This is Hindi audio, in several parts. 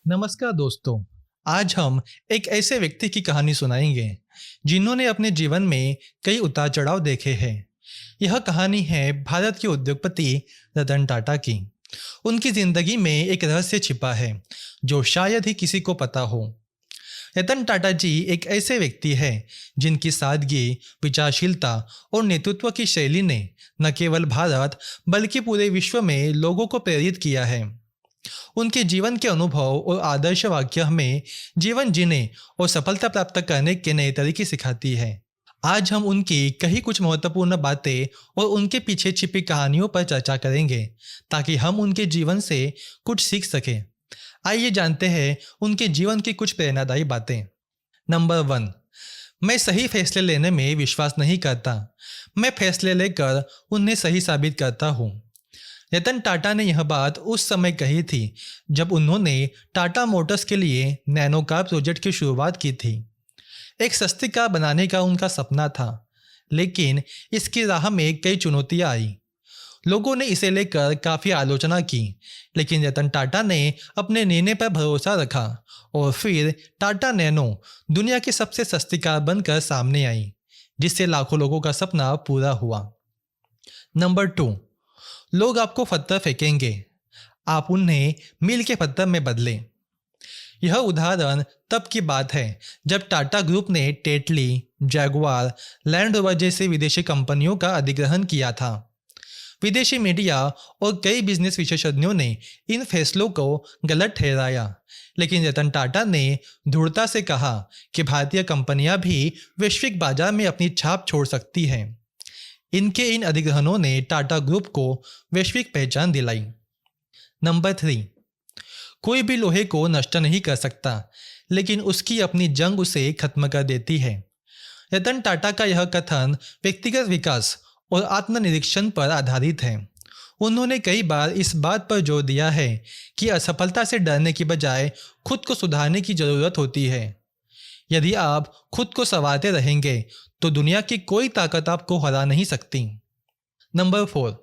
नमस्कार दोस्तों। आज हम एक ऐसे व्यक्ति की कहानी सुनाएंगे जिन्होंने अपने जीवन में कई उतार चढ़ाव देखे हैं। यह कहानी है भारत के उद्योगपति रतन टाटा की। उनकी जिंदगी में एक रहस्य छिपा है जो शायद ही किसी को पता हो। रतन टाटा जी एक ऐसे व्यक्ति हैं जिनकी सादगी, विचारशीलता और नेतृत्व की शैली ने न केवल भारत बल्कि पूरे विश्व में लोगों को प्रेरित किया है। उनके जीवन के अनुभव और आदर्श वाक्य हमें जीवन जीने और सफलता प्राप्त करने के नए तरीके सिखाती है। आज हम उनकी कई कुछ महत्वपूर्ण बातें और उनके पीछे छिपी कहानियों पर चर्चा करेंगे ताकि हम उनके जीवन से कुछ सीख सकें। आइए जानते हैं उनके जीवन की कुछ प्रेरणादायी बातें। नंबर 1। मैं सही फैसले लेने में विश्वास नहीं करता, मैं फैसले लेकर उन्हें सही साबित करता हूँ। रतन टाटा ने यह बात उस समय कही थी जब उन्होंने टाटा मोटर्स के लिए नैनो कार प्रोजेक्ट की शुरुआत की थी। एक सस्ती कार बनाने का उनका सपना था, लेकिन इसकी राह में कई चुनौतियां आई। लोगों ने इसे लेकर काफ़ी आलोचना की, लेकिन रतन टाटा ने अपने निर्णय पर भरोसा रखा और फिर टाटा नैनो दुनिया की सबसे सस्ती कार बनकर सामने आई, जिससे लाखों लोगों का सपना पूरा हुआ। नंबर 2। लोग आपको पत्थर फेंकेंगे, आप उन्हें मील के पत्थर में बदलें। यह उदाहरण तब की बात है जब टाटा ग्रुप ने टेटली, जैगुआर, लैंड रोवर जैसी विदेशी कंपनियों का अधिग्रहण किया था। विदेशी मीडिया और कई बिजनेस विशेषज्ञों ने इन फैसलों को गलत ठहराया, लेकिन रतन टाटा ने दृढ़ता से कहा कि भारतीय कंपनियां भी वैश्विक बाजार में अपनी छाप छोड़ सकती हैं। इनके इन अधिग्रहणों ने टाटा ग्रुप को वैश्विक पहचान दिलाई। नंबर 3। कोई भी लोहे को नष्ट नहीं कर सकता, लेकिन उसकी अपनी जंग उसे खत्म कर देती है। रतन टाटा का यह कथन व्यक्तिगत विकास और आत्मनिरीक्षण पर आधारित है। उन्होंने कई बार इस बात पर जोर दिया है कि असफलता से डरने की बजाय खुद को सुधारने की जरूरत होती है। यदि आप खुद को संवारते रहेंगे तो दुनिया की कोई ताकत आपको हरा नहीं सकती। नंबर 4।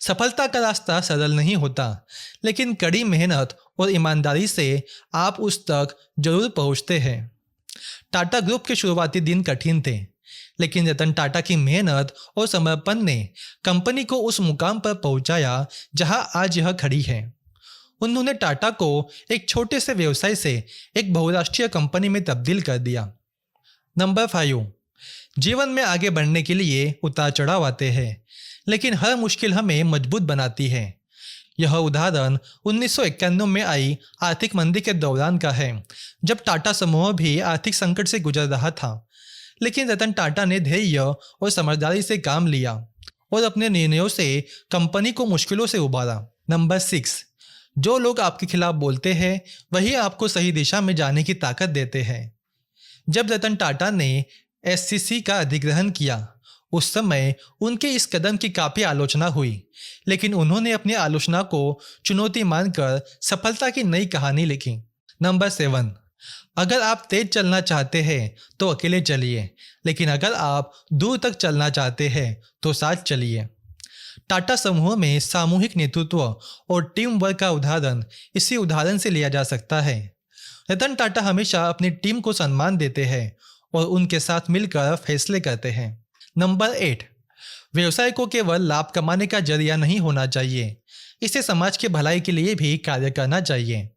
सफलता का रास्ता सरल नहीं होता, लेकिन कड़ी मेहनत और ईमानदारी से आप उस तक जरूर पहुंचते हैं। टाटा ग्रुप के शुरुआती दिन कठिन थे, लेकिन रतन टाटा की मेहनत और समर्पण ने कंपनी को उस मुकाम पर पहुंचाया जहां आज यह खड़ी है। उन्होंने टाटा को एक छोटे से व्यवसाय से एक बहुराष्ट्रीय कंपनी में तब्दील कर दिया। नंबर 5। जीवन में आगे बढ़ने के लिए उतार चढ़ाव आते हैं, लेकिन हर मुश्किल हमें मजबूत बनाती है। यह उदाहरण 1991 में आई आर्थिक मंदी के दौरान का है, जब टाटा समूह भी आर्थिक संकट से गुजर रहा था। लेकिन रतन टाटा ने धैर्य और समझदारी से काम लिया और अपने निर्णयों से कंपनी को मुश्किलों से उबारा। नंबर 6। जो लोग आपके खिलाफ बोलते हैं वही आपको सही दिशा में जाने की ताकत देते हैं। जब रतन टाटा ने एससीसी का अधिग्रहण किया, उस समय उनके इस कदम की काफ़ी आलोचना हुई, लेकिन उन्होंने अपनी आलोचना को चुनौती मानकर सफलता की नई कहानी लिखी। नंबर 7। अगर आप तेज चलना चाहते हैं तो अकेले चलिए, लेकिन अगर आप दूर तक चलना चाहते हैं तो साथ चलिए। टाटा समूह में सामूहिक नेतृत्व और टीम वर्क का उदाहरण इसी उदाहरण से लिया जा सकता है। रतन टाटा हमेशा अपनी टीम को सम्मान देते हैं और उनके साथ मिलकर फैसले करते हैं। नंबर 8। व्यवसाय को केवल लाभ कमाने का जरिया नहीं होना चाहिए, इसे समाज के भलाई के लिए भी कार्य करना चाहिए।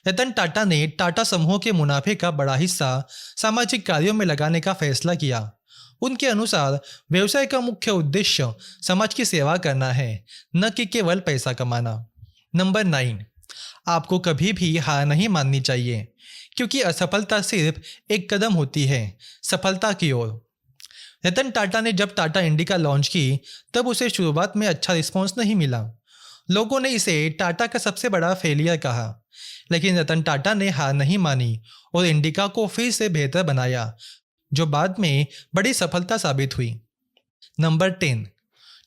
रतन टाटा ने टाटा समूह के मुनाफे का बड़ा हिस्सा सामाजिक कार्यों में लगाने का फैसला किया। उनके अनुसार व्यवसाय का मुख्य उद्देश्य समाज की सेवा करना है, न कि केवल पैसा कमाना। नंबर 9। आपको कभी भी हार नहीं माननी चाहिए, क्योंकि असफलता सिर्फ एक कदम होती है सफलता की ओर। रतन टाटा ने जब टाटा इंडिका लॉन्च की तब उसे शुरुआत में अच्छा रिस्पॉन्स नहीं मिला। लोगों ने इसे टाटा का सबसे बड़ा फेलियर कहा, लेकिन रतन टाटा ने हार नहीं मानी और इंडिका को फिर से बेहतर बनाया, जो बाद में बड़ी सफलता साबित हुई। नंबर 10।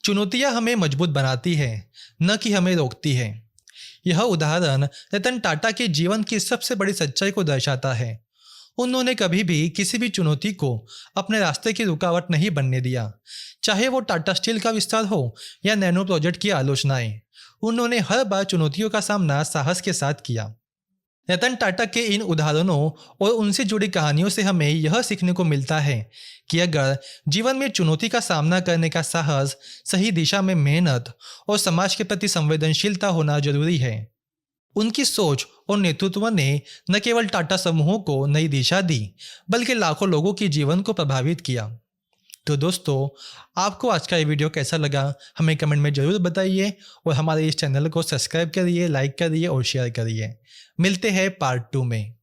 चुनौतियां हमें मजबूत बनाती है, न कि हमें रोकती है। यह उदाहरण रतन टाटा के जीवन की सबसे बड़ी सच्चाई को दर्शाता है। उन्होंने कभी भी किसी भी चुनौती को अपने रास्ते की रुकावट नहीं बनने दिया, चाहे वो टाटा स्टील का विस्तार हो या नैनो प्रोजेक्ट की आलोचनाएं। उन्होंने हर बार चुनौतियों का सामना साहस के साथ किया। रतन टाटा के इन उदाहरणों और उनसे जुड़ी कहानियों से हमें यह सीखने को मिलता है कि अगर जीवन में चुनौती का सामना करने का साहस, सही दिशा में मेहनत और समाज के प्रति संवेदनशीलता होना जरूरी है। उनकी सोच और नेतृत्व ने न केवल टाटा समूहों को नई दिशा दी, बल्कि लाखों लोगों के जीवन को प्रभावित किया। तो दोस्तों, आपको आज का ये वीडियो कैसा लगा हमें कमेंट में ज़रूर बताइए और हमारे इस चैनल को सब्सक्राइब करिए, लाइक करिए और शेयर करिए। मिलते हैं पार्ट 2 में।